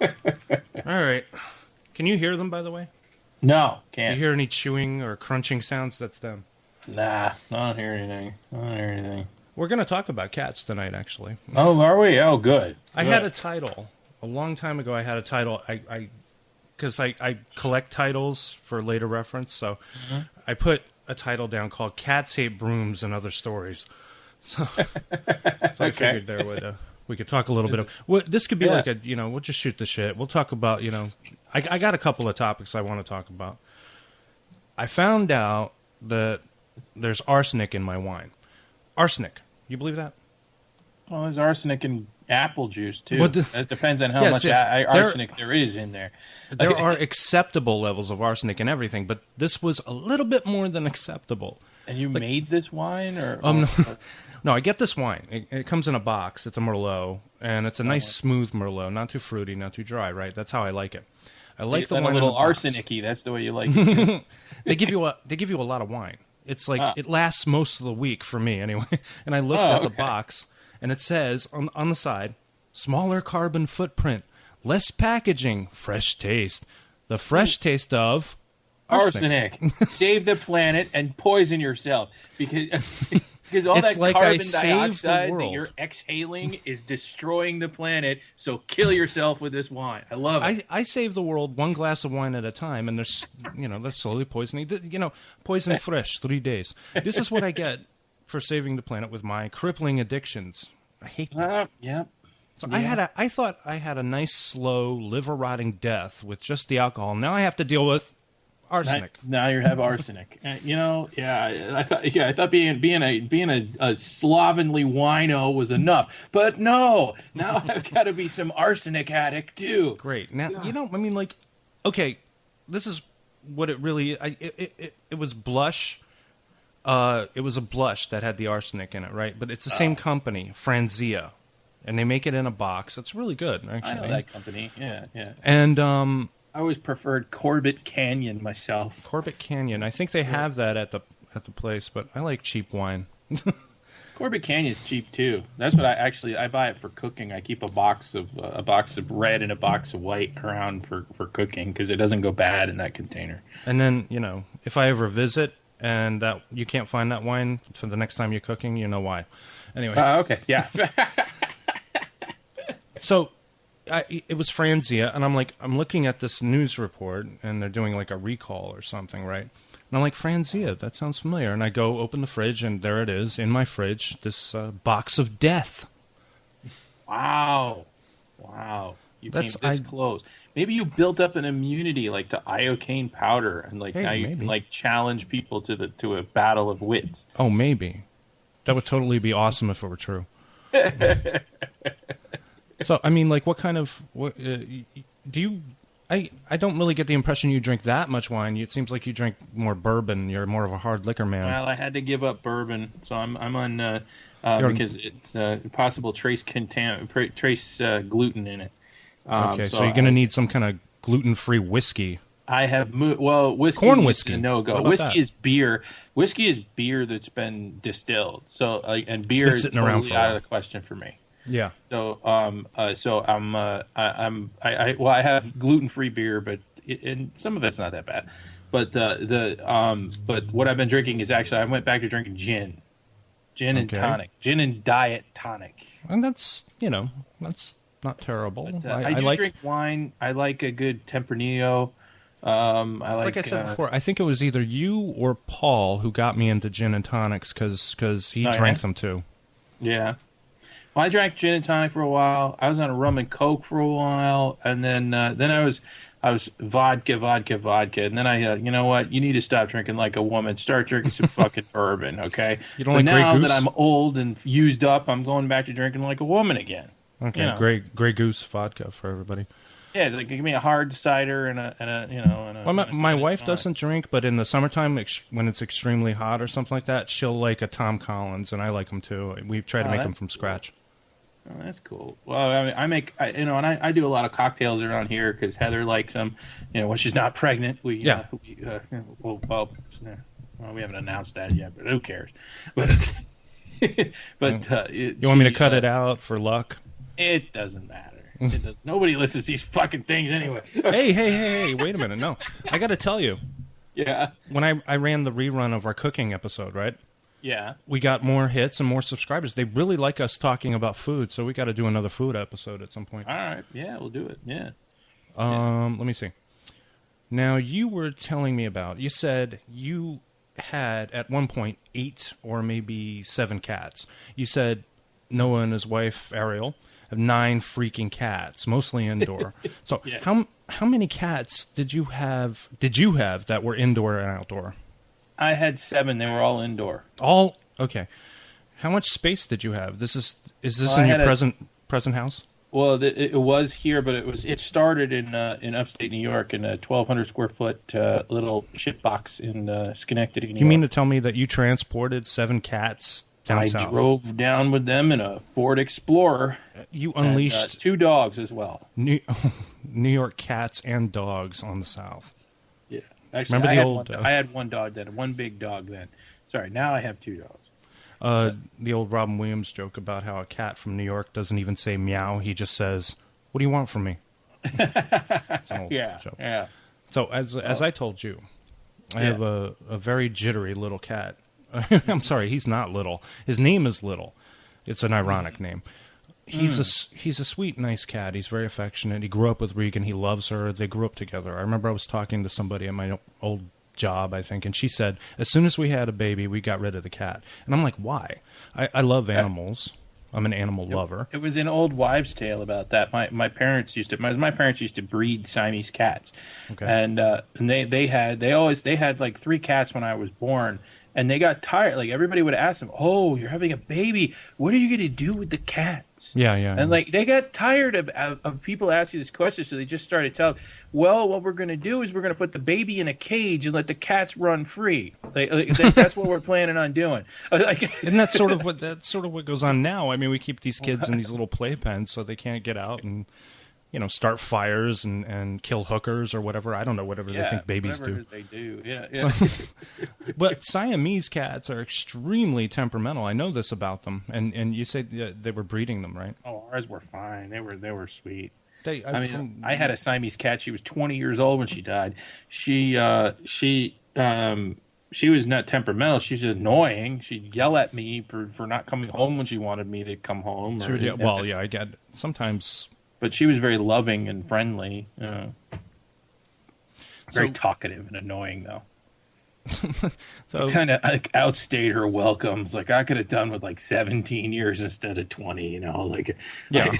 All right. Can you hear them, by the way? No, Do you can't. hear any chewing or crunching sounds? That's them. Nah, I don't hear anything. I don't hear anything. We're going to talk about cats tonight, actually. Oh, are we? Oh, good. I had a title. A long time ago, I had a title. Because I collect titles for later reference, so I put a title down called Cats Hate Brooms and Other Stories. So, I figured we could talk a little bit of... Well, this could be like a, we'll just shoot the shit. We'll talk about, I got a couple of topics I want to talk about. I found out that there's arsenic in my wine. Arsenic. You believe that? Well, there's arsenic in apple juice, too. What It depends on how much arsenic there is in there. There are acceptable levels of arsenic in everything, but this was a little bit more than acceptable. And you made this wine? Or No, I get this wine. It comes in a box. It's a Merlot, and it's a nice, smooth Merlot. Not too fruity, not too dry, right? That's how I like it. I like the wine a little in the box. arsenic-y. That's the way you like it. They give you a lot of wine. It's like it lasts most of the week for me anyway. And I looked at the box, and it says on the side, smaller carbon footprint, less packaging, fresh taste. The fresh taste of arsenic. Save the planet and poison yourself because all It's that like carbon I saved the dioxide that world. you're exhaling is destroying the planet. So kill yourself with this wine. I love it. I save the world one glass of wine at a time, and there's, that's slowly poisoning. Poison fresh, 3 days. This is what I get for saving the planet with my crippling addictions. I hate that. Yep. So I thought I had a nice, slow, liver-rotting death with just the alcohol. Now I have to deal with arsenic. Now you have arsenic. I thought being a slovenly wino was enough, but no. Now I've got to be some arsenic addict too. Great. Now okay, this is what it really. It was blush. It was a blush that had the arsenic in it, right? But it's the same company, Franzia, and they make it in a box. It's really good, actually. I know that company. Yeah. And I always preferred Corbett Canyon myself. Corbett Canyon. I think they have that at the place, but I like cheap wine. Corbett Canyon's cheap too. That's what I buy it for cooking. I keep a box of red and a box of white around for cooking because it doesn't go bad in that container. And then if I ever visit and that you can't find that wine for the next time you're cooking, you know why. Anyway. Okay. Yeah. So. It was Franzia, and I'm looking at this news report, and they're doing like a recall or something, right? And I'm like, Franzia, that sounds familiar. And I go open the fridge, and there it is in my fridge, this box of death. Wow. You came this close. Maybe you built up an immunity like to iocane powder, and now you can challenge people to a battle of wits. Oh, maybe. That would totally be awesome if it were true. So, what kind of... do you... I don't really get the impression you drink that much wine. It seems like you drink more bourbon. You're more of a hard liquor man. Well, I had to give up bourbon, so I'm on... because it's possible trace gluten in it. Okay, so you're going to need some kind of gluten-free whiskey. I have whiskey. Corn whiskey. Is a no-go. Whiskey is beer. Whiskey is beer that's been distilled. So and beer is totally out of the question for me. Yeah. So I have gluten-free beer, but and some of it's not that bad. But but what I've been drinking is actually I went back to drinking gin and tonic, gin and diet tonic. And that's not terrible. But, I do drink wine. I like a good Tempranillo. Like I said before, I think it was either you or Paul who got me into gin and tonics because he drank them too. Yeah. Well, I drank gin and tonic for a while. I was on a rum and coke for a while, and then I was vodka, and then I you know what? You need to stop drinking like a woman. Start drinking some fucking bourbon, okay? You don't like Grey now Goose? That I'm old and used up, I'm going back to drinking like a woman again. Okay, Grey Goose vodka for everybody. Yeah, it's like give me a hard cider and a. Well, my wife doesn't drink, but in the summertime when it's extremely hot or something like that, she'll like a Tom Collins, and I like them too. We try to make them from scratch. Oh, that's cool. Well, I do a lot of cocktails around here because Heather likes them. When she's not pregnant, we haven't announced that yet, but who cares? But you want me to cut it out for luck? It doesn't matter. Nobody listens to these fucking things anyway. Hey, wait a minute. No, I got to tell you. Yeah. When I ran the rerun of our cooking episode, right? Yeah. We got more hits and more subscribers. They really like us talking about food, so we got to do another food episode at some point. All right. Yeah, we'll do it. Yeah. Let me see. Now, you were telling me about, you said you had, at one point, 8 or maybe 7 cats. You said Noah and his wife, Ariel, have 9 freaking cats, mostly indoor. So Yes. how many cats did you have that were indoor and outdoor? I had 7. They were all indoor. All? Okay. How much space did you have? Is this Well, in I your had present house? Well, it was here, but it started in upstate New York in a 1,200 square foot little shit box in Schenectady, New York. You mean to tell me that you transported 7 cats down I south? drove down with them in a Ford Explorer. You unleashed and, 2 dogs as well. New York cats and dogs on the south. Yeah, actually, Remember I had one dog then, one big dog then. Sorry, now I have 2 dogs. The old Robin Williams joke about how a cat from New York doesn't even say meow. He just says, "What do you want from me?" It's an old joke. Yeah. So as I told you, I have a very jittery little cat. I'm sorry, he's not little. His name is Little. It's an ironic name. He's a sweet, nice cat. He's very affectionate. He grew up with Regan. He loves her. They grew up together. I remember I was talking to somebody at my old job, I think, and she said, as soon as we had a baby, we got rid of the cat. And I'm like, why? I love animals. I'm an animal lover. It was an old wives' tale about that. My parents used to breed Siamese cats, Okay. and they had like 3 cats when I was born, and they got tired. Like everybody would ask them, "Oh, you're having a baby. What are you going to do with the cats?" Yeah. And like they got tired of people asking this question, so they just started telling, "Well, what we're going to do is we're going to put the baby in a cage and let the cats run free. That's what we're planning on doing." Isn't that sort of what goes on now? I mean, we keep these kids in these little playpens so they can't get out and, start fires and kill hookers or whatever. I don't know, whatever they think babies do. They do, yeah. But Siamese cats are extremely temperamental. I know this about them. And you said they were breeding them, right? Oh, ours were fine. They were sweet. I I had a Siamese cat. She was 20 years old when she died. She was not temperamental. She was annoying. She'd yell at me for not coming home when she wanted me to come home. I get sometimes. But she was very loving and friendly. Very talkative and annoying, though. So kind of outstayed her welcomes. Like I could have done with like 17 years instead of 20. Yeah.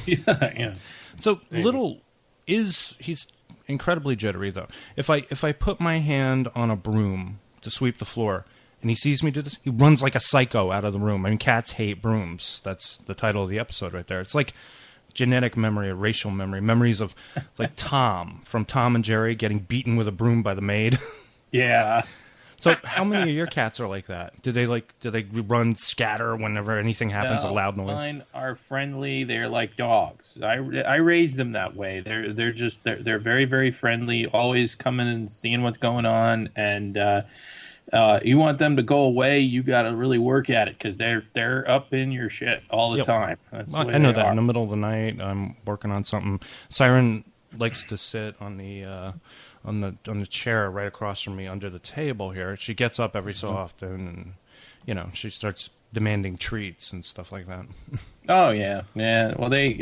So Little he's incredibly jittery though. If I put my hand on a broom to sweep the floor and he sees me do this, he runs like a psycho out of the room. I mean, cats hate brooms. That's the title of the episode right there. It's like genetic memory or racial memory, memories of like Tom from Tom and Jerry getting beaten with a broom by the maid. Yeah. So how many of your cats are like that? Do they run scatter whenever anything happens, a loud noise? Mine are friendly. They're like dogs. I raised them that way. They're very, very friendly, always coming and seeing what's going on, and you want them to go away, you got to really work at it because they're up in your shit all the time. That's the way I know they that are. in the middle of the night, I'm working on something. Siren likes to sit on the chair right across from me under the table here. She gets up every so often, and she starts demanding treats and stuff like that. Oh yeah. Well, they,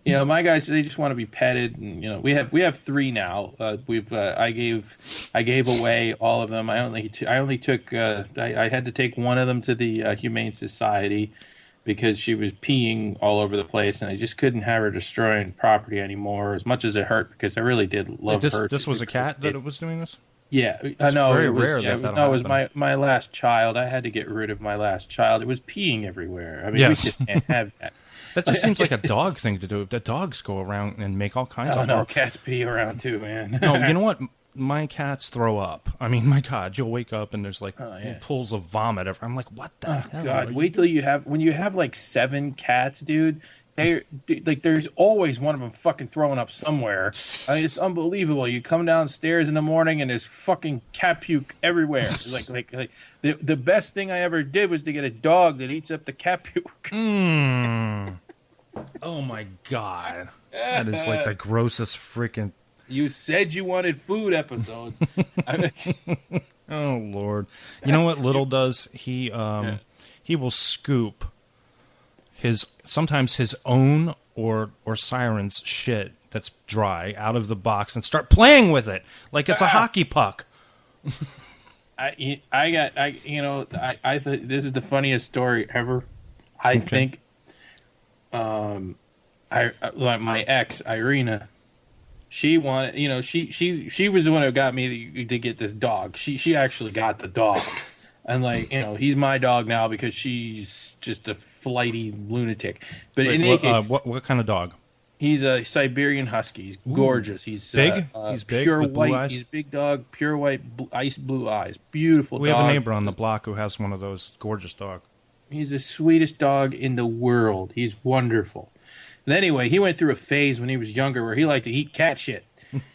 my guys, they just want to be petted, and we have 3 now. I gave away all of them. I only took. I had to take one of them to the Humane Society because she was peeing all over the place, and I just couldn't have her destroying property anymore. As much as it hurt, because I really did love her. This was a cat that was doing this. Yeah, I know. Very it was, rare yeah, that it was my last child. I had to get rid of my last child. It was peeing everywhere. I mean, we just can't have that. That just seems like a dog thing to do. The dogs go around and make all kinds of. No, cats pee around too, man. No, you know what? My cats throw up. I mean, my God, you'll wake up and there's like pools of vomit. I'm like, what the hell? God, wait till when you have like 7 cats, dude. There's always one of them fucking throwing up somewhere. I mean, it's unbelievable. You come downstairs in the morning and there's fucking cat puke everywhere. like the best thing I ever did was to get a dog that eats up the cat puke. Oh my god, that is like the grossest freaking. You said you wanted food episodes. Oh Lord, you know what Little does? He will scoop sometimes his own or Siren's shit that's dry out of the box and start playing with it like it's a hockey puck. I think this is the funniest story ever. I think, my ex Irina, she wanted, she was the one who got me to get this dog. She actually got the dog, and he's my dog now because she's just a flighty lunatic. But in any case, what kind of dog? He's a Siberian Husky. He's gorgeous. He's big. He's big. Pure with blue white. eyes? He's a big dog. Pure white, ice blue eyes. Beautiful. We dog. have a neighbor on the block who has one of those gorgeous dogs. He's the sweetest dog in the world. He's wonderful. And anyway, he went through a phase when he was younger where he liked to eat cat shit.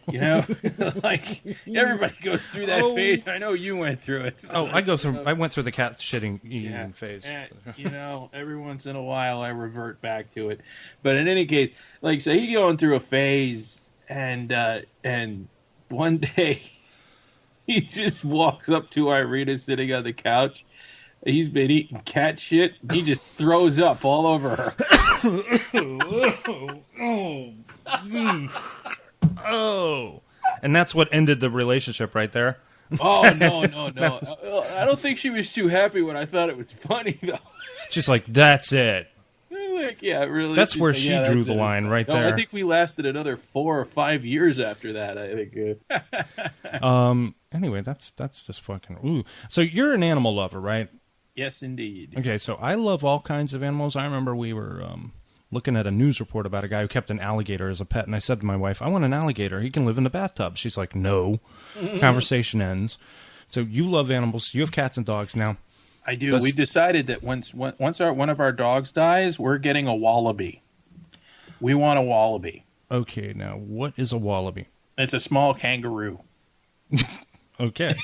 Like everybody goes through that phase. I know you went through it. I went through the cat shitting eating phase. Every once in a while I revert back to it. But in any case, so he's going through a phase, and one day he just walks up to Irina sitting on the couch. He's been eating cat shit. He just throws up all over her. Oh, and that's what ended the relationship right there. Oh, no. I don't think she was too happy when I thought it was funny, though. She's like, that's it. Yeah, really. That's where she drew the line right there. I think we lasted another 4 or 5 years after that, I think. Anyway, that's just fucking... Ooh. So you're an animal lover, right? Yes, indeed. Okay, so I love all kinds of animals. I remember we were... looking at a news report about a guy who kept an alligator as a pet, and I said to my wife, I want an alligator. He can live in the bathtub. She's like, no. Conversation ends. So you love animals. You have cats and dogs now. I do. We've decided that once one of our dogs dies, we're getting a wallaby. We want a wallaby. Okay, now, what is a wallaby? It's a small kangaroo. Okay.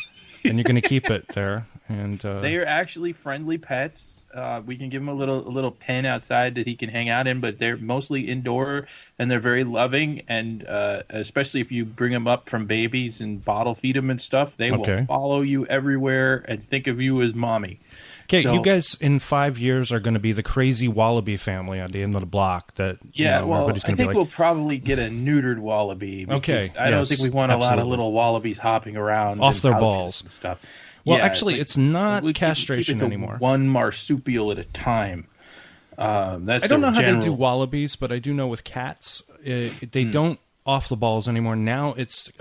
And you're going to keep it there. And they are actually friendly pets. We can give him a little pen outside that he can hang out in, but they're mostly indoor, and they're very loving. And especially if you bring them up from babies and bottle feed them and stuff, they will follow you everywhere and think of you as mommy. Okay, so, you guys in 5 years are going to be the crazy wallaby family on the end of the block. That everybody's going to be like... we'll probably get a neutered wallaby. Okay, I don't think we want a lot of little wallabies hopping around off their balls and stuff. Well, actually, it's not castration keep it to anymore. One marsupial at a time. I don't know how they do wallabies, but I do know with cats, they don't off the balls anymore. Now it's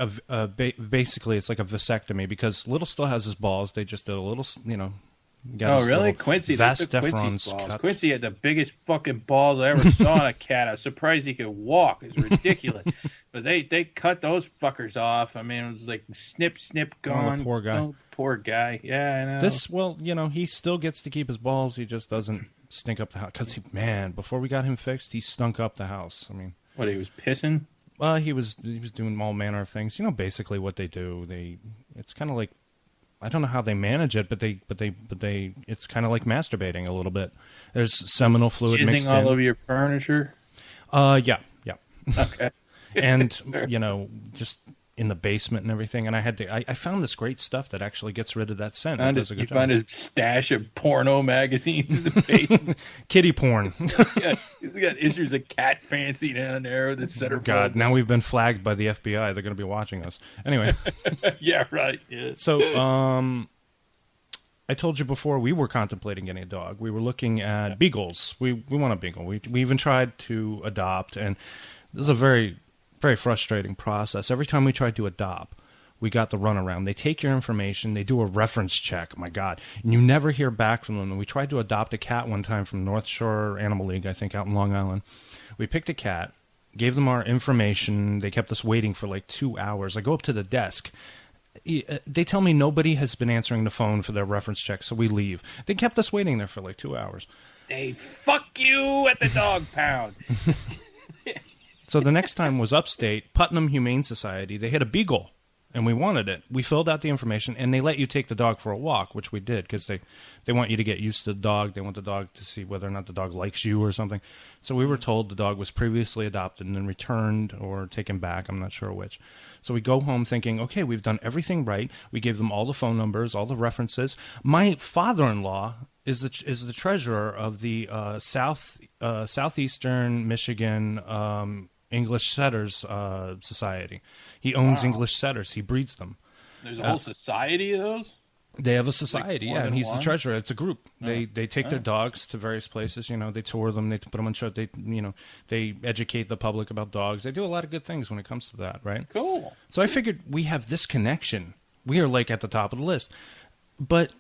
basically it's like a vasectomy because Little still has his balls. They just did a little, Oh, really? Quincy, Quincy's balls. Quincy had the biggest fucking balls I ever saw in a cat. I was surprised he could walk. It's ridiculous. But they cut those fuckers off. I mean, it was like snip, gone. Oh, poor guy. Oh, poor guy. Yeah, I know. He still gets to keep his balls. He just doesn't stink up the house. Because, before we got him fixed, he stunk up the house. I mean... What, he was pissing? Well, he was doing all manner of things. Basically what they do. It's kind of like... I don't know how they manage it, but it's kind of like masturbating a little bit. There's seminal fluid mixed in. Jizzing all over your furniture? Yeah. Okay. And, just in the basement and everything. And I found this great stuff that actually gets rid of that scent. You find his stash of porno magazines in the basement. Kitty porn. He's got issues of Cat Fancy down there with the center. God, now we've been flagged by the FBI. They're going to be watching us. Anyway. Yeah, right. Yeah. So, I told you before we were contemplating getting a dog. We were looking at beagles. We want a beagle. We even tried to adopt, and this is a very, very frustrating process. Every time we tried to adopt, we got the runaround. They take your information. They do a reference check. My God. And you never hear back from them. And we tried to adopt a cat one time from North Shore Animal League, I think, out in Long Island. We picked a cat, gave them our information. They kept us waiting for like 2 hours. I go up to the desk. They tell me nobody has been answering the phone for their reference check, so we leave. They kept us waiting there for like 2 hours. They fuck you at the dog pound. So the next time was upstate, Putnam Humane Society. They had a beagle. and we wanted it. We filled out the information, and they let you take the dog for a walk, which we did because they want you to get used to the dog. They want the dog to see whether or not the dog likes you or something. So we were told the dog was previously adopted and then returned or taken back. I'm not sure which. So we go home thinking, okay, we've done everything right. We gave them all the phone numbers, all the references. My father-in-law is the treasurer of the Southeastern Michigan English Setters Society. He owns English Setters. He breeds them. There's a whole society of those? They have a society, like yeah, and he's one? the treasurer. It's a group. They take their dogs to various places. They tour them. They put them on show. They educate the public about dogs. They do a lot of good things when it comes to that, right? Cool. So I figured we have this connection. We are like at the top of the list, but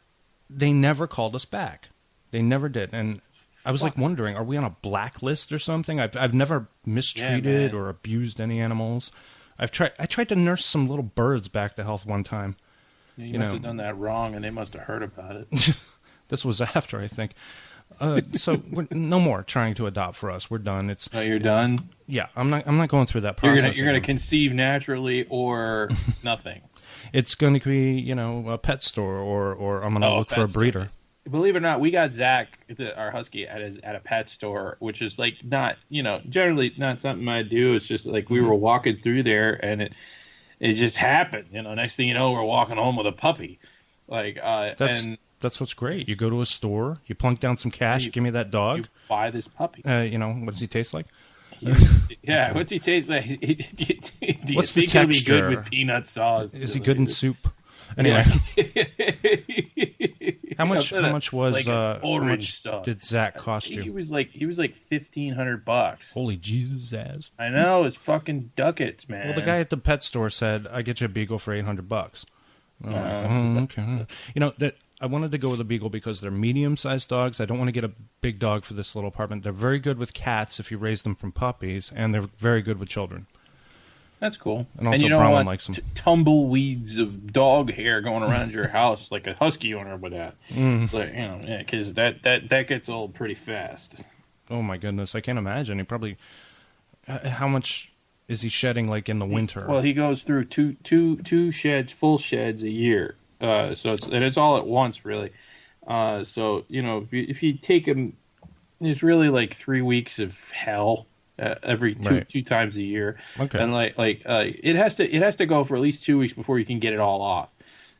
they never called us back. They never did, and I was like wondering, are we on a blacklist or something? I've never mistreated or abused any animals. I tried to nurse some little birds back to health one time. Yeah, you must have done that wrong, and they must have heard about it. This was after, I think. So we're no more trying to adopt for us. We're done. Oh, you're done? Yeah, I'm not going through that process. You're gonna conceive naturally or nothing. It's going to be a pet store or I'm going to look for a breeder. Believe it or not, we got Zach, our husky, at a pet store, which is like not generally not something I do. It's just like we were walking through there and it just happened. Next thing you know, we're walking home with a puppy. That's what's great. You go to a store, you plunk down some cash, give me that dog. You buy this puppy. What does he taste like? Yeah, what's he taste like? Do you What's think the texture? he'll be good with peanut sauce? Is he good in soup? Anyway, how much was orange sauce? Did Zach cost you? He was like $1,500. Holy Jesus ass! I know, it's fucking ducats, man. Well, the guy at the pet store said, "I get you a beagle for $800." Okay. That I wanted to go with a beagle because they're medium-sized dogs. I don't want to get a big dog for this little apartment. They're very good with cats if you raise them from puppies, and they're very good with children. That's cool. And also, Brahman likes them. Tumbleweeds of dog hair going around your house like a husky owner would have. Because that gets old pretty fast. Oh my goodness, I can't imagine. He probably. How much is he shedding like in the winter? Well, he goes through two sheds, full sheds a year. So it's all at once, really. So if you take him, it's really like 3 weeks of hell. Every two times a year, okay. And it has to go for at least 2 weeks before you can get it all off,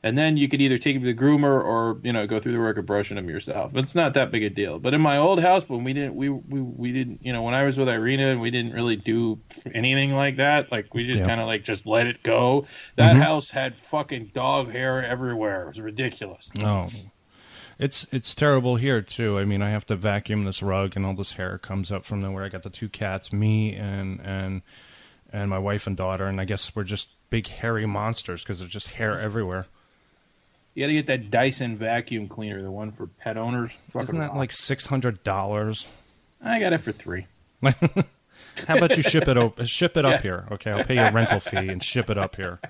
and then you could either take him to the groomer or go through the work of brushing him yourself. It's not that big a deal. But in my old house, when we didn't when I was with Irina and we didn't really do anything like that, like we just kind of just let it go. That house had fucking dog hair everywhere. It was ridiculous. Oh. It's terrible here too. I mean, I have to vacuum this rug, and all this hair comes up from nowhere. I got the two cats, me and my wife and daughter, and I guess we're just big hairy monsters because there's just hair everywhere. You got to get that Dyson vacuum cleaner, the one for pet owners. Isn't that like $600? I got it for $3. How about you ship it up here? Okay, I'll pay you a rental fee and ship it up here.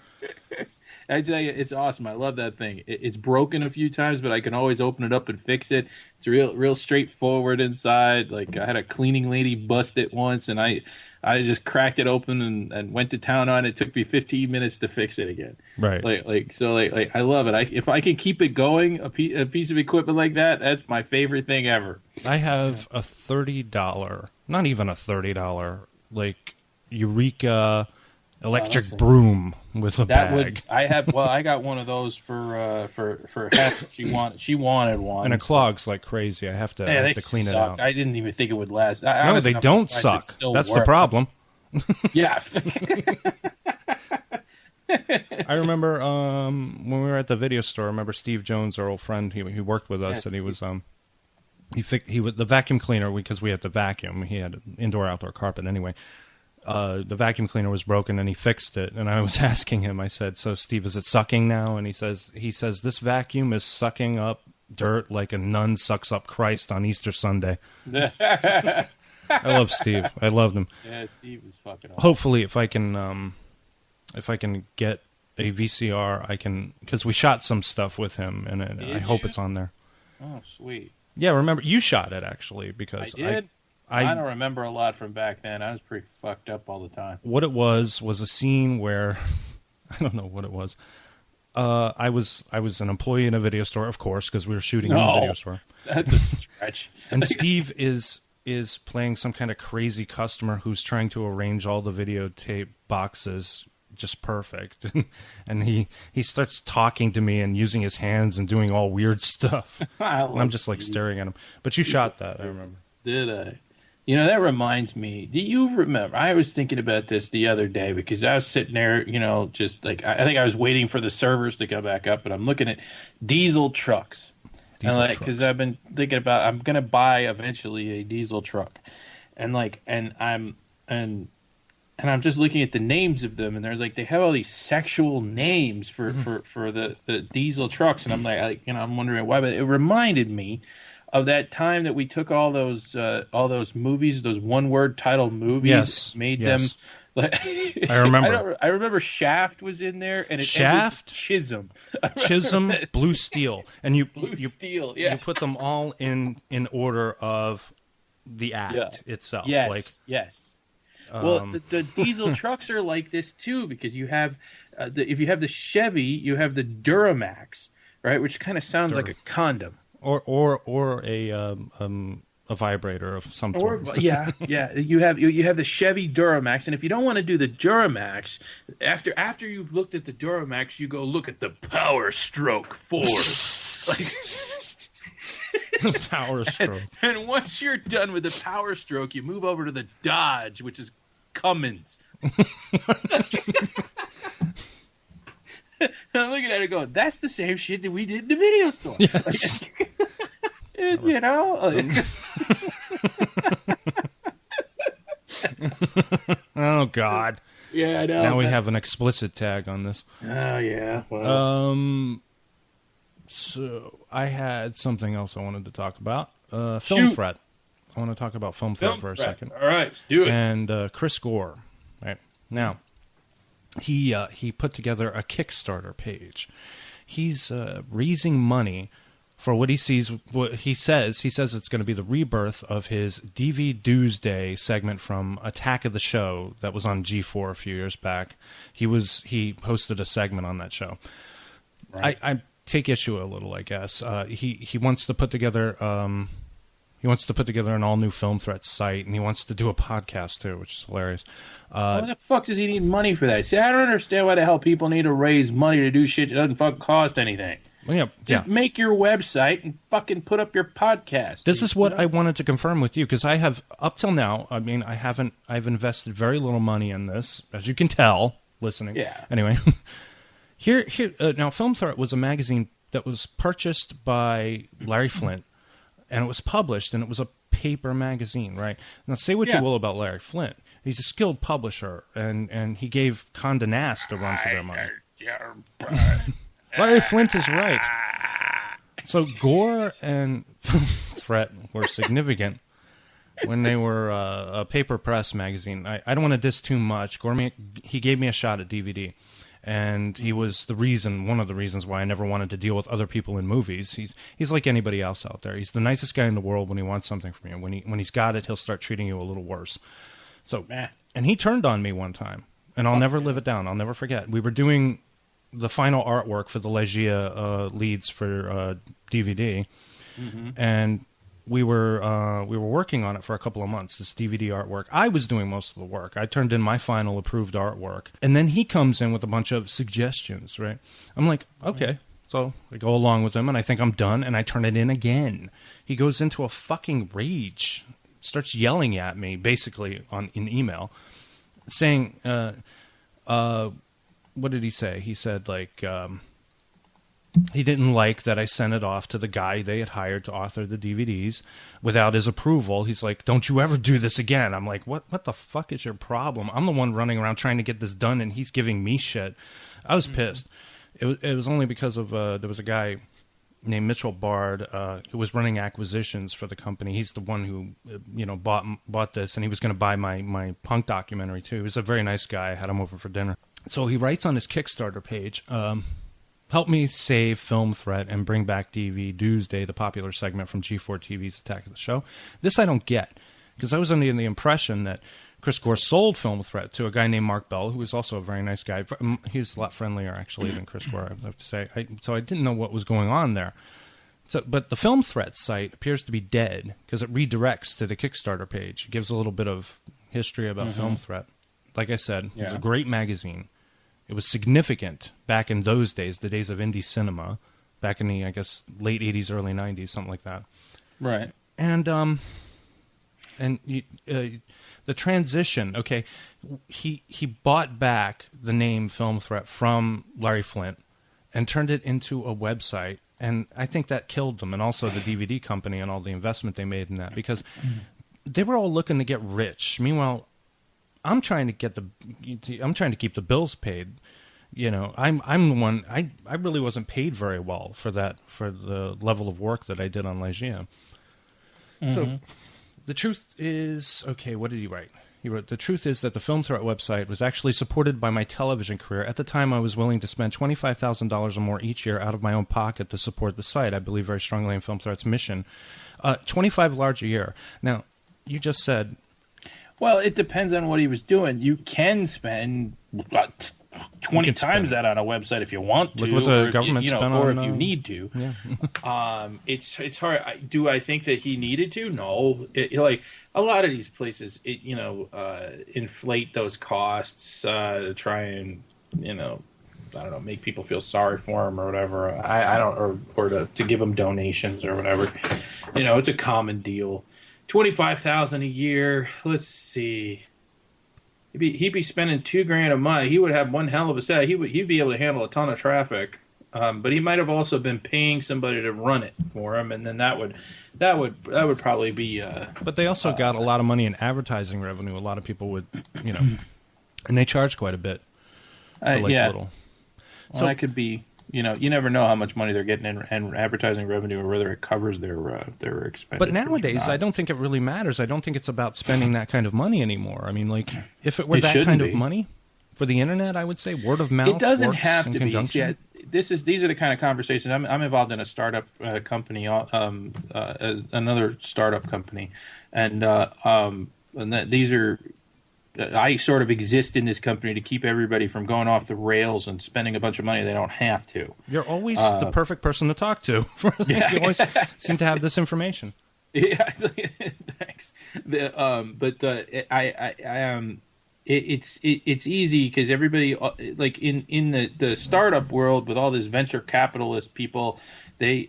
I tell you, it's awesome. I love that thing. It's broken a few times, but I can always open it up and fix it. It's real straightforward inside. Like I had a cleaning lady bust it once, and I just cracked it open and went to town on it. It took me 15 minutes to fix it again. Right. So I love it. If I can keep it going, a piece of equipment like that, that's my favorite thing ever. I have a $30, not even a $30, like Eureka electric broom with a bag. I got one of those for half. She wanted one, and it clogs like crazy. I have to clean it out. I didn't even think it would last. No, they don't suck. That's the problem. Yeah. I remember when we were at the video store. I remember Steve Jones, our old friend. He worked with us, and he was he was the vacuum cleaner because we had to vacuum. He had indoor outdoor carpet anyway. The vacuum cleaner was broken and he fixed it, and I was asking him, I said, "So Steve, is it sucking now?" And he says this vacuum is sucking up dirt like a nun sucks up Christ on Easter Sunday. I love Steve. I loved him. Yeah, Steve was fucking awesome. Hopefully if I can get a VCR, I can, because we shot some stuff with him, and I hope it's on there. Oh, sweet. Yeah, remember you shot it actually, because I did. I don't remember a lot from back then. I was pretty fucked up all the time. What it was a scene where I don't know what it was. I was an employee in a video store, of course, because we were shooting in the video store. That's a stretch. And Steve is playing some kind of crazy customer who's trying to arrange all the videotape boxes just perfect. And he starts talking to me and using his hands and doing all weird stuff. And I'm just like staring at him. But you shot that, I remember. Did I? You know, that reminds me. Do you remember? I was thinking about this the other day because I was sitting there, you know, just like I think I was waiting for the servers to come back up, and I'm looking at diesel trucks. Because I've been thinking about I'm going to buy eventually a diesel truck, and I'm just looking at the names of them, and there's like they have all these sexual names for the diesel trucks, and I'm like I'm wondering why, but it reminded me of that time that we took all those movies, those one-word title movies, made them. Like, I remember. I remember Shaft was in there, and Shaft, Chisholm, Blue Steel, and you Steel. Yeah, you put them all in order of the act itself. Yes. Well, the diesel trucks are like this too because you have if you have the Chevy, you have the Duramax, right, which kind of sounds like a condom. Or a vibrator of some sort. Yeah. You have the Chevy Duramax, and if you don't want to do the Duramax, after you've looked at the Duramax, you go look at the Power Stroke Ford. Power Stroke. And once you're done with the Power Stroke, you move over to the Dodge, which is Cummins. I'm looking at it going, that's the same shit that we did in the video store. Yes. You know? Oh, God. Yeah, I know. Now we have an explicit tag on this. Oh, yeah. Well. So I had something else I wanted to talk about. Film Threat. I want to talk about Film Threat for a second. All right, let's do it. And Chris Gore. Right. Now, he put together a Kickstarter page. He's raising money for what he sees. What he says it's going to be the rebirth of his DV Doomsday segment from Attack of the Show that was on G4 a few years back. He hosted a segment on that show. Right. I take issue a little, I guess. He wants to put together. He wants to put together an all-new Film Threat site, and he wants to do a podcast, too, which is hilarious. Why the fuck does he need money for that? See, I don't understand why the hell people need to raise money to do shit that doesn't fucking cost anything. Well, Just make your website and fucking put up your podcast. This is what I wanted to confirm with you, because I have, up till now, I've invested very little money in this, as you can tell, listening. Yeah. Anyway, now, Film Threat was a magazine that was purchased by Larry Flint, and it was published, and it was a paper magazine, right? Now, say what you will about Larry Flint. He's a skilled publisher, and he gave Condé Nast a run for their money. Larry Flint is right. So Gore and Threat were significant when they were a paper press magazine. I don't want to diss too much. He gave me a shot at DVD. And he was one of the reasons why I never wanted to deal with other people in movies. He's like anybody else out there. He's the nicest guy in the world when he wants something from you. When he's got it, he'll start treating you a little worse. So, and he turned on me one time, and I'll never live it down. I'll never forget. We were doing the final artwork for the Legia leads for DVD, and we were working on it for a couple of months, this DVD artwork. I was doing most of the work. I turned in my final approved artwork. And then he comes in with a bunch of suggestions, right? I'm like, okay. So I go along with him, and I think I'm done, and I turn it in again. He goes into a fucking rage, starts yelling at me, basically, in email, saying, what did he say? He said, like... he didn't like that I sent it off to the guy they had hired to author the DVDs without his approval. He's like, don't you ever do this again. I'm like, what the fuck is your problem? I'm the one running around trying to get this done, and he's giving me shit. I was pissed. It was only because of there was a guy named Mitchell Bard who was running acquisitions for the company. He's the one who bought this, and he was going to buy my punk documentary too. He was a very nice guy. I had him over for dinner. So he writes on his Kickstarter page, help me save Film Threat and bring back DV Doomsday, the popular segment from G4 TV's Attack of the Show. This I don't get, because I was under the impression that Chris Gore sold Film Threat to a guy named Mark Bell, who was also a very nice guy. He's a lot friendlier, actually, than Chris Gore, I have to say. So I didn't know what was going on there. But the Film Threat site appears to be dead because it redirects to the Kickstarter page. It gives a little bit of history about Film Threat. Like I said, it was a great magazine. It was significant back in those days, the days of indie cinema, back in the, I guess, late 80s, early 90s, something like that. Right. And the transition, okay, he bought back the name Film Threat from Larry Flint and turned it into a website. And I think that killed them, and also the DVD company and all the investment they made in that, because they were all looking to get rich. Meanwhile, I'm trying to keep the bills paid. You know, I'm the one. I really wasn't paid very well for the level of work that I did on Legia. So the truth is, okay, what did he write? He wrote, the truth is that the Film Threat website was actually supported by my television career. At the time, I was willing to spend $25,000 or more each year out of my own pocket to support the site. I believe very strongly in Film Threat's mission. $25 large a year. Now, you just said... Well, it depends on what he was doing. You can spend 20 times that on a website if you want to. Look what the government spent on, or if you need to. Yeah. It's hard. Do I think that he needed to? No. Like a lot of these places, inflate those costs to try and I don't know, make people feel sorry for him or whatever. I don't, or to give them donations or whatever. It's a common deal. $25,000 a year. Let's see. He'd be spending $2,000 a month. He would have one hell of a set. He'd be able to handle a ton of traffic, but he might have also been paying somebody to run it for him, and then that would probably be. But they also got a lot of money in advertising revenue. A lot of people would, and they charge quite a bit. For little. So that could be. You never know how much money they're getting in advertising revenue or whether it covers their expenses. But nowadays, I don't think it really matters. I don't think it's about spending that kind of money anymore. I mean, like, if it were that kind of money for the internet, I would say word of mouth. It doesn't have to be. Yeah, these are the kind of conversations. I'm involved in a startup company, another startup company, and these are. I sort of exist in this company to keep everybody from going off the rails and spending a bunch of money they don't have to. You're always the perfect person to talk to. You always seem to have this information. Yeah, thanks. It's easy because everybody, like in the startup world with all this venture capitalist people, they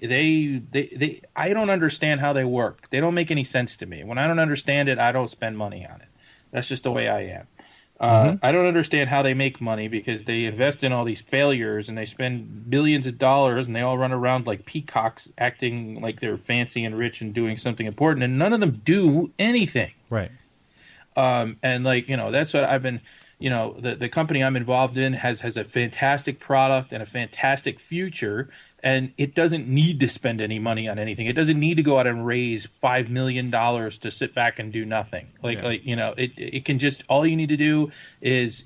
I don't understand how they work. They don't make any sense to me. When I don't understand it, I don't spend money on it. That's just the way I am. I don't understand how they make money because they invest in all these failures and they spend billions of dollars and they all run around like peacocks acting like they're fancy and rich and doing something important, and none of them do anything. Right. And that's what I've been, the company I'm involved in has a fantastic product and a fantastic future, and it doesn't need to spend any money on anything. It doesn't need to go out and raise $5 million to sit back and do nothing. It can just, all you need to do is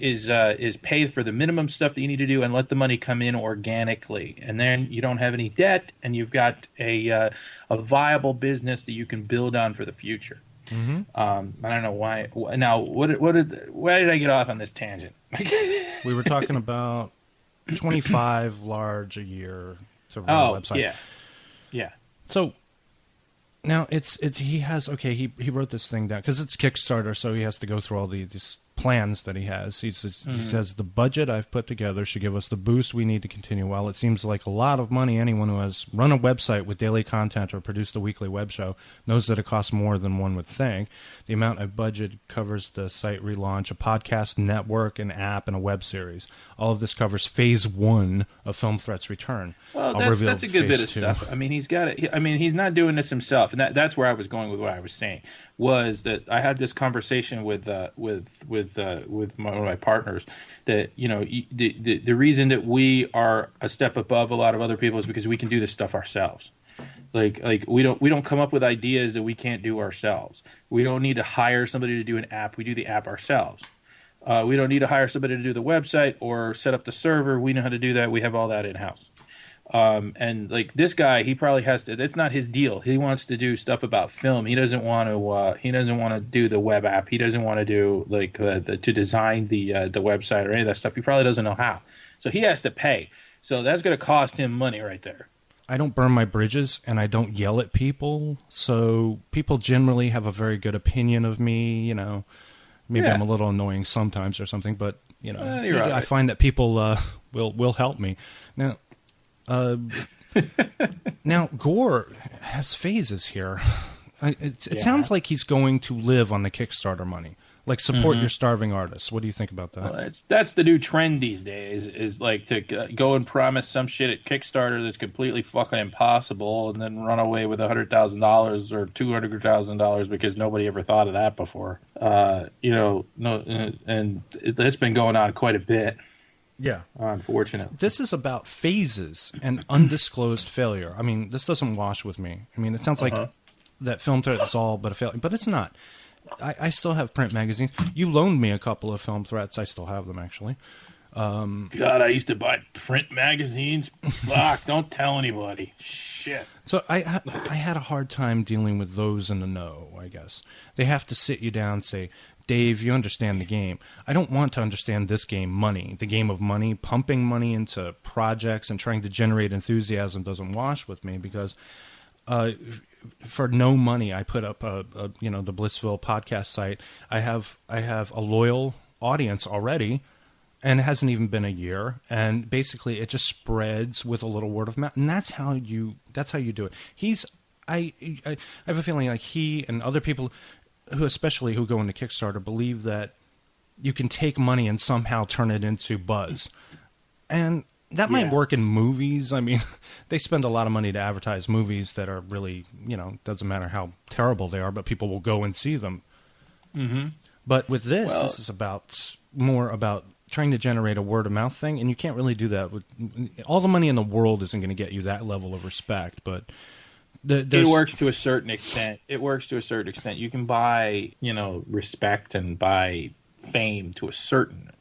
pay for the minimum stuff that you need to do and let the money come in organically. And then you don't have any debt and you've got a viable business that you can build on for the future. I don't know why. Now, why did I get off on this tangent? We were talking about 25 large a year to run a website. Yeah. So now he wrote this thing down because it's Kickstarter, so he has to go through all these plans that he has. He says the budget I've put together should give us the boost we need to continue. While it seems like a lot of money, anyone who has run a website with daily content or produced a weekly web show knows that it costs more than one would think. The amount I've budgeted covers the site relaunch, a podcast network, an app, and a web series. All of this covers phase 1 of Film Threat's return. Well, that's a good bit of stuff. I mean, he's got it. I mean, he's not doing this himself, and that's where I was going with what I was saying. Was that I had this conversation with one of my partners that the reason that we are a step above a lot of other people is because we can do this stuff ourselves. Like we don't come up with ideas that we can't do ourselves. We don't need to hire somebody to do an app. We do the app ourselves. We don't need to hire somebody to do the website or set up the server. We know how to do that. We have all that in house. And like this guy, he probably has to. That's not his deal. He wants to do stuff about film. He doesn't want to. He doesn't want to do the web app. He doesn't want to do like to design the website or any of that stuff. He probably doesn't know how. So he has to pay. So that's going to cost him money right there. I don't burn my bridges, and I don't yell at people. So people generally have a very good opinion of me. You know, maybe I'm a little annoying sometimes or something, but you know, I find that people will help me now. Now, Gore has phases here. It sounds like he's going to live on the Kickstarter money. Like, support your starving artists. What do you think about that? Well, that's the new trend these days, is like to go and promise some shit at Kickstarter that's completely fucking impossible and then run away with $100,000 or $200,000 because nobody ever thought of that before. You know, and it's been going on quite a bit. Yeah. Unfortunate. This is about phases and undisclosed failure. I mean, this doesn't wash with me. I mean, it sounds like that Film Threat is all but a failure, but it's not. I still have print magazines. You loaned me a couple of Film Threats. I still have them, actually. God, I used to buy print magazines. Fuck, don't tell anybody. Shit. So I had a hard time dealing with those in the know, I guess. They have to sit you down and say, Dave, you understand the game. I don't want to understand this game, money. The game of money, pumping money into projects and trying to generate enthusiasm doesn't wash with me because for no money, I put up the BlissVille podcast site. I have a loyal audience already, and it hasn't even been a year. And basically, it just spreads with a little word of mouth, and that's how you do it. I have a feeling like he and other people who go into Kickstarter believe that you can take money and somehow turn it into buzz, and that might work in movies. I mean, they spend a lot of money to advertise movies that are really, doesn't matter how terrible they are, but people will go and see them. Mm-hmm. But with this, this is more about trying to generate a word-of-mouth thing, and you can't really do that. All the money in the world isn't going to get you that level of respect, but it works to a certain extent. You can buy, respect and buy fame to a certain.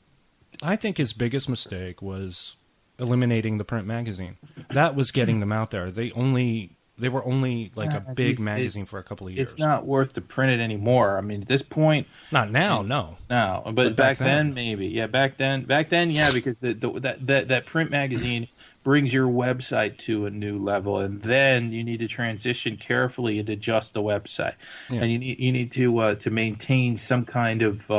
I think his biggest mistake was eliminating the print magazine. That was getting them out there. They were only like a big magazine for a couple of years. It's not worth to print it anymore. I mean, at this point, not now, no. But back then maybe. Yeah, back then, yeah, because that print magazine brings your website to a new level, and then you need to transition carefully and adjust the website, and you need to maintain some kind of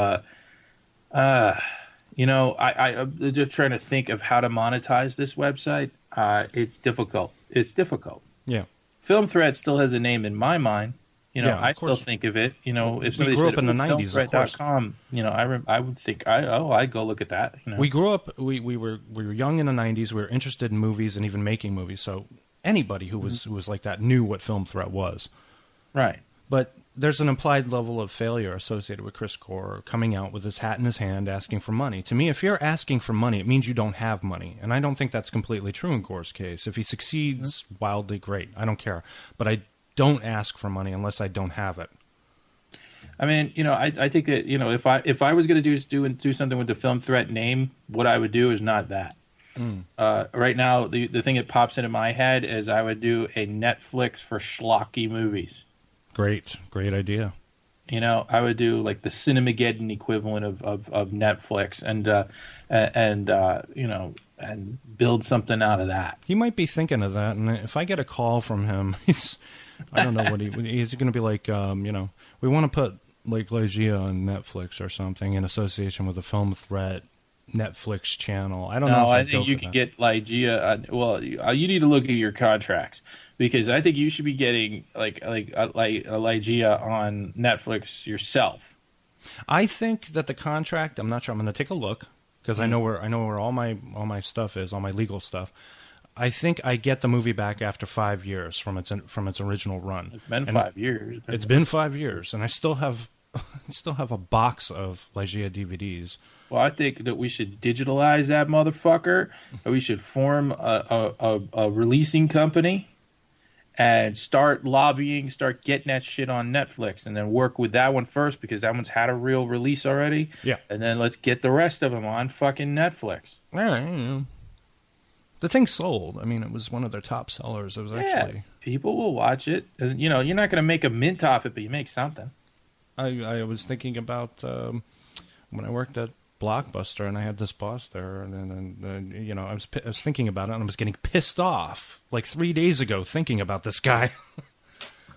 I'm just trying to think of how to monetize this website. It's difficult. Yeah. Film Threat still has a name in my mind. I still think of it. If somebody grew said up in the 90s, of course. filmthreat.com, I would think, I'd go look at that. We grew up, we were young in the 90s. We were interested in movies and even making movies. So anybody who was like that knew what Film Threat was. Right. But there's an implied level of failure associated with Chris Gore coming out with his hat in his hand asking for money. To me, if you're asking for money, it means you don't have money. And I don't think that's completely true in Gore's case. If he succeeds, wildly great. I don't care. But I don't ask for money unless I don't have it. I mean, I think that, if I was going to do something with the Film Threat name, what I would do is not that. Right now, the thing that pops into my head is I would do a Netflix for schlocky movies. Great idea. I would do like the Cinemageddon equivalent of Netflix, and build something out of that. He might be thinking of that, and if I get a call from him, I don't know what he's going to be like. We want to put like Legia on Netflix or something in association with a Film Threat Netflix channel. I don't know. I think you could get Legia. You need to look at your contracts, because I think you should be getting like a Legia on Netflix yourself. I think that the contract. I'm not sure. I'm going to take a look because I know where all my stuff is, all my legal stuff. I think I get the movie back after 5 years from its original run. It's been 5 years. It's been 5 years, and I still have a box of Legia DVDs. Well, I think that we should digitalize that motherfucker. We should form a releasing company and start getting that shit on Netflix, and then work with that one first, because that one's had a real release already. Yeah. And then let's get the rest of them on fucking Netflix. Yeah. The thing sold. I mean, it was one of their top sellers. It was actually... people will watch it. You know, you're not going to make a mint off it, but you make something. I was thinking about when I worked at Blockbuster and I had this boss there, and you know, I was thinking about it, and I was getting pissed off like 3 days ago thinking about this guy.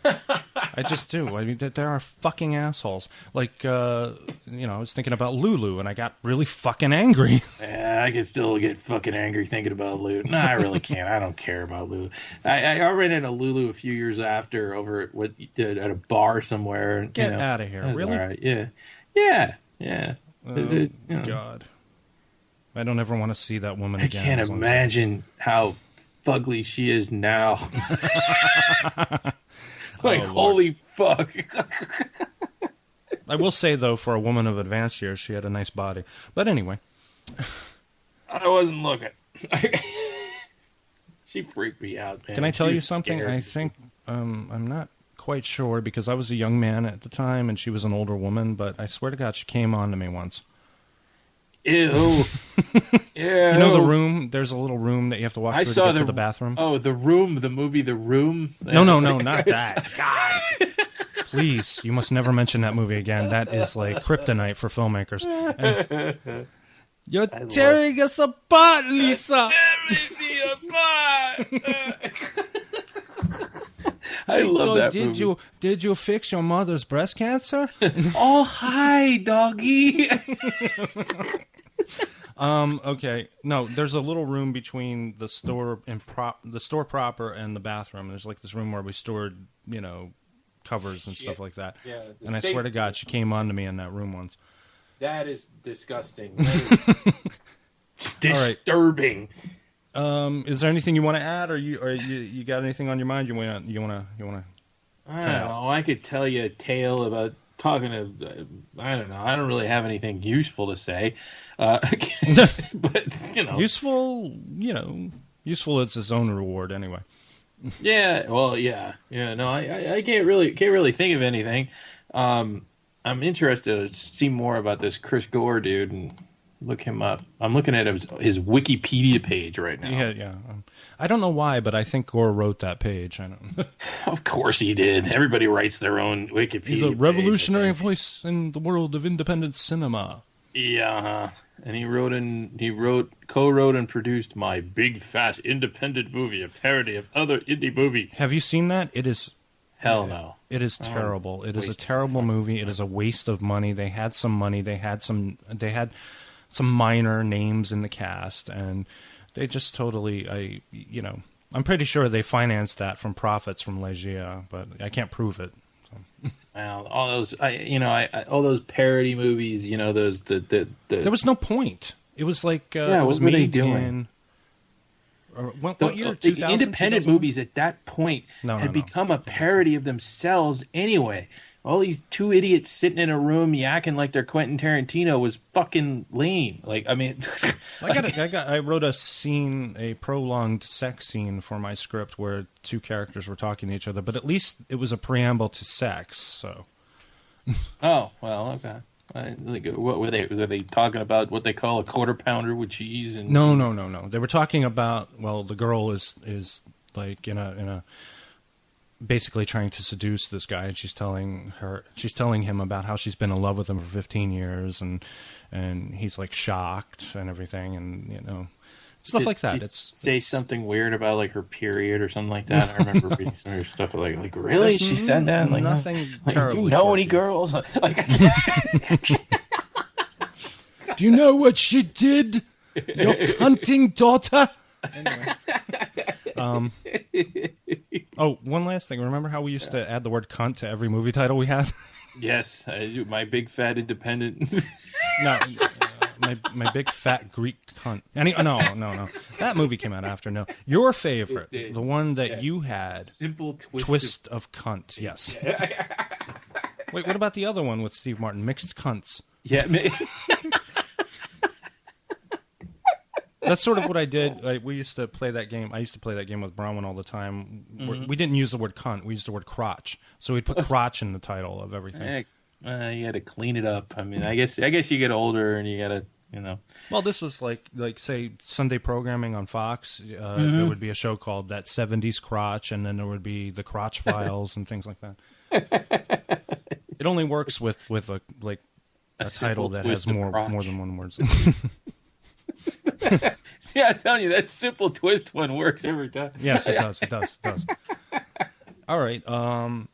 I just do. I mean, there are fucking assholes. Like, you know, I was thinking about Lulu, and I got really fucking angry. Yeah, I can still get fucking angry thinking about Lulu. No, I really can't. I don't care about Lulu. I ran into Lulu a few years after over at what you did at a bar somewhere. Get out of here. Really? All right. Yeah. Oh, God. I don't ever want to see that woman again. I can't imagine how fugly she is now. Like, holy fuck. I will say, though, for a woman of advanced years, she had a nice body. But anyway. I wasn't looking. She freaked me out, man. Can I tell you something? Scared. I think, I'm not quite sure, because I was a young man at the time, and she was an older woman, but I swear to God, she came on to me once. Ew. You know the room? There's a little room that you have to walk through to get to the bathroom. Oh, The Room, the movie The Room? No, not that. God. Please, you must never mention that movie again. That is like kryptonite for filmmakers. And, you're tearing us apart, Lisa! Tearing me apart! I love that movie. Did you fix your mother's breast cancer? Oh, hi, doggy. Okay. No, there's a little room between the store and the store proper and the bathroom. There's like this room where we stored, you know, covers and stuff like that. Yeah. And I swear to God, she came on to me in that room once. That is disgusting. That is disturbing. Right. Is there anything you want to add, or you got anything on your mind? You want to? I don't know. I could tell you a tale about talking to. I don't know. I don't really have anything useful to say, but you know, useful. You know, useful. It's its own reward, anyway. Yeah. Well. Yeah. Yeah. No. I can't really think of anything. I'm interested to see more about this Chris Gore dude and look him up. I'm looking at his Wikipedia page right now. Yeah. I don't know why, but I think Gore wrote that page. I don't. Of course he did. Everybody writes their own Wikipedia. He's a revolutionary voice in the world of independent cinema. Yeah, and he co-wrote and produced My Big Fat Independent Movie, a parody of other indie movie. Have you seen that? It is. Hell no. It is terrible. It is a terrible movie. It is a waste of money. They had some money. They had some minor names in the cast, and they just totally, I'm pretty sure they financed that from profits from Legia, but I can't prove it. So. Well, all those, all those parody movies, those there was no point. It was like, what were they doing? What year? The independent movies at that point had become a parody of themselves anyway. All these two idiots sitting in a room yakking like they're Quentin Tarantino was fucking lame. Like, I mean, I wrote a prolonged sex scene for my script where two characters were talking to each other, but at least it was a preamble to sex. So. Oh well, okay. What were they talking about? What they call a quarter pounder with cheese? And No. They were talking about, well, the girl is like in a basically trying to seduce this guy, and she's telling him about how she's been in love with him for 15 years, and he's like shocked and everything, and stuff like that. Say something weird about like her period or something like that. I remember reading some of her stuff like really she said that, like nothing. Like, do you know any girls? Like, do you know what she did, your cunting daughter? Anyway. Oh, one last thing. Remember how we used to add the word cunt to every movie title we had? Yes, I do. My Big Fat Independent. No, my big fat Greek cunt. No. That movie came out after. No, your favorite, the one that you had, Simple Twist of Cunt. Yes. Wait, what about the other one with Steve Martin? Mixed Cunts. Yeah. That's sort of what I did. Like, we used to play that game. I used to play that game with Bronwyn all the time. Mm-hmm. We didn't use the word cunt. We used the word crotch. So we'd put crotch in the title of everything. You had to clean it up. I mean, I guess you get older and you got to you know. Well, this was like say Sunday programming on Fox. There would be a show called That 70s Crotch, and then there would be the Crotch Files and things like that. It only works with a title that has more than one word. See, I'm telling you, that simple twist one works every time. Yes, it does. It does. All right. I'm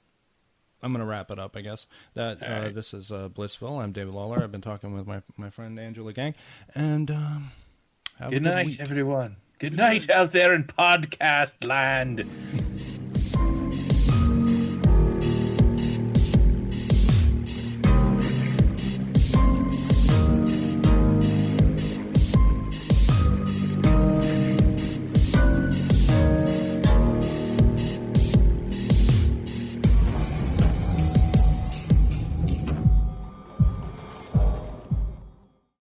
going to wrap it up, I guess. Right. This is BlissVille. I'm David Lawler. I've been talking with my friend Angela Gang. And good night, everyone. Good night out there in podcast land.